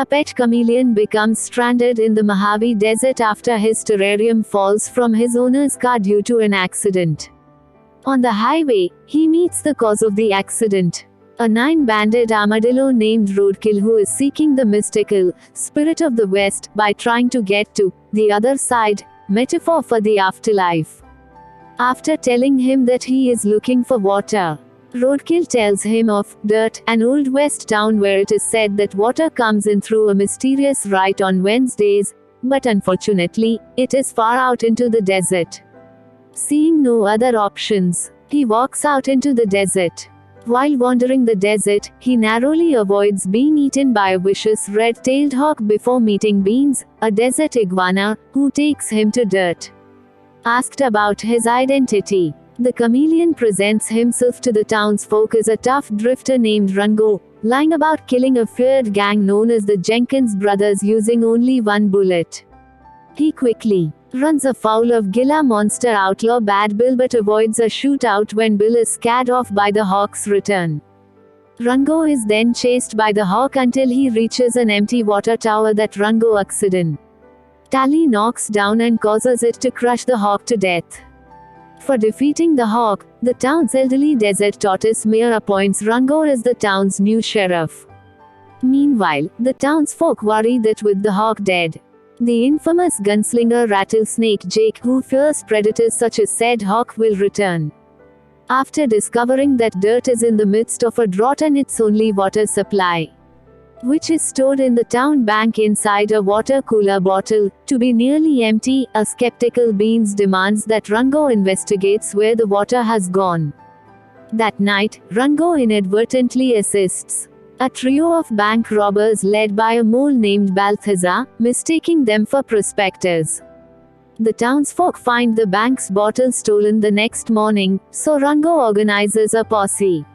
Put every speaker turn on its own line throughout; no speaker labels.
A pet chameleon becomes stranded in the Mojave Desert after his terrarium falls from his owner's car due to an accident. On the highway, he meets the cause of the accident. A 9-banded armadillo named Roadkill, who is seeking the mystical spirit of the West by trying to get to the other side, metaphor for the afterlife. After telling him that he is looking for water, Roadkill tells him of Dirt, an old West town where it is said that water comes in through a mysterious rite on Wednesdays, but unfortunately, it is far out into the desert. Seeing no other options, he walks out into the desert. While wandering the desert, he narrowly avoids being eaten by a vicious red-tailed hawk before meeting Beans, a desert iguana, who takes him to Dirt. Asked about his identity, the chameleon presents himself to the townsfolk as a tough drifter named Rango, lying about killing a feared gang known as the Jenkins brothers using only one bullet. He quickly runs afoul of Gila monster outlaw Bad Bill but avoids a shootout when Bill is scared off by the hawk's return. Rango is then chased by the hawk until he reaches an empty water tower that Rango accidentally knocks down and causes it to crush the hawk to death. For defeating the hawk, the town's elderly desert tortoise mayor appoints Rango as the town's new sheriff. Meanwhile, the townsfolk worry that with the hawk dead, the infamous gunslinger Rattlesnake Jake, who fears predators such as said hawk, will return. After discovering that Dirt is in the midst of a drought and its only water supply, which is stored in the town bank inside a water cooler bottle, to be nearly empty, a skeptical Beans demands that Rango investigates where the water has gone. That night, Rango inadvertently assists a trio of bank robbers led by a mole named Balthazar, mistaking them for prospectors. The townsfolk find the bank's bottle stolen the next morning, so Rango organizes a posse.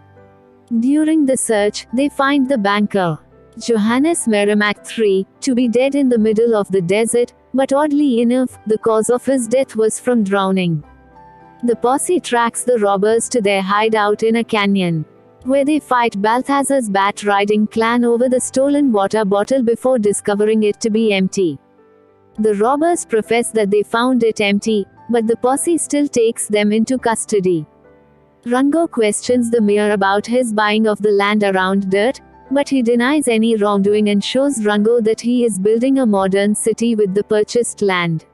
During the search, they find the banker, Johannes Merrimack III, to be dead in the middle of the desert, but oddly enough, the cause of his death was from drowning. The posse tracks the robbers to their hideout in a canyon, where they fight Balthazar's bat-riding clan over the stolen water bottle before discovering it to be empty. The robbers profess that they found it empty, but the posse still takes them into custody. Rango questions the mayor about his buying of the land around Dirt, but he denies any wrongdoing and shows Rango that he is building a modern city with the purchased land.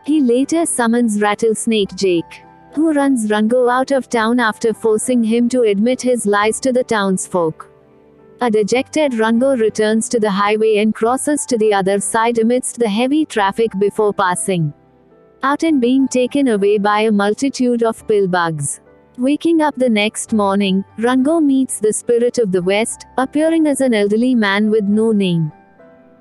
He later summons Rattlesnake Jake, who runs Rango out of town after forcing him to admit his lies to the townsfolk. A dejected Rango returns to the highway and crosses to the other side amidst the heavy traffic before passing out and being taken away by a multitude of pillbugs. Waking up the next morning, Rango meets the spirit of the West, appearing as an elderly man with no name.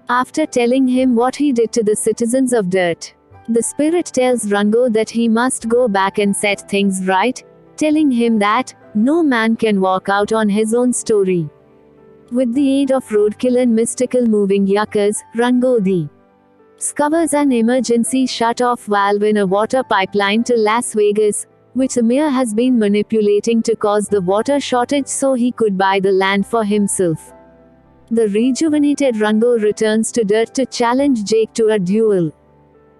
After telling him what he did to the citizens of Dirt, the spirit tells Rango that he must go back and set things right, telling him that no man can walk out on his own story. With the aid of Roadkill and mystical moving yuccas, Rango discovers an emergency shut-off valve in a water pipeline to Las Vegas, which the mayor has been manipulating to cause the water shortage so he could buy the land for himself. The rejuvenated Rango returns to Dirt to challenge Jake to a duel.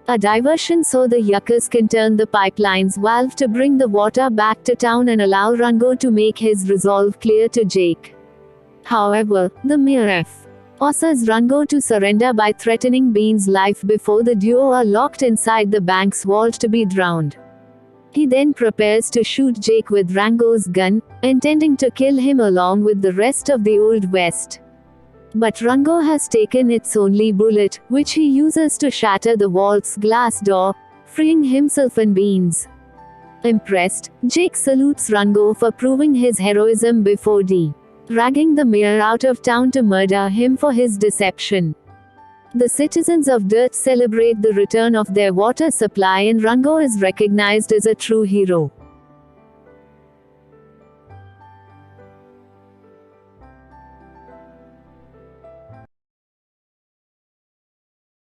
A diversion so the yuccas can turn the pipeline's valve to bring the water back to town and allow Rango to make his resolve clear to Jake. However, the mayor forces Rango to surrender by threatening Bean's life before the duo are locked inside the bank's vault to be drowned. He then prepares to shoot Jake with Rango's gun, intending to kill him along with the rest of the Old West. But Rango has taken its only bullet, which he uses to shatter the vault's glass door, freeing himself and Beans. Impressed, Jake salutes Rango for proving his heroism before dragging the mayor out of town to murder him for his deception. The citizens of Dirt celebrate the return of their water supply and Rango is recognized as a true hero.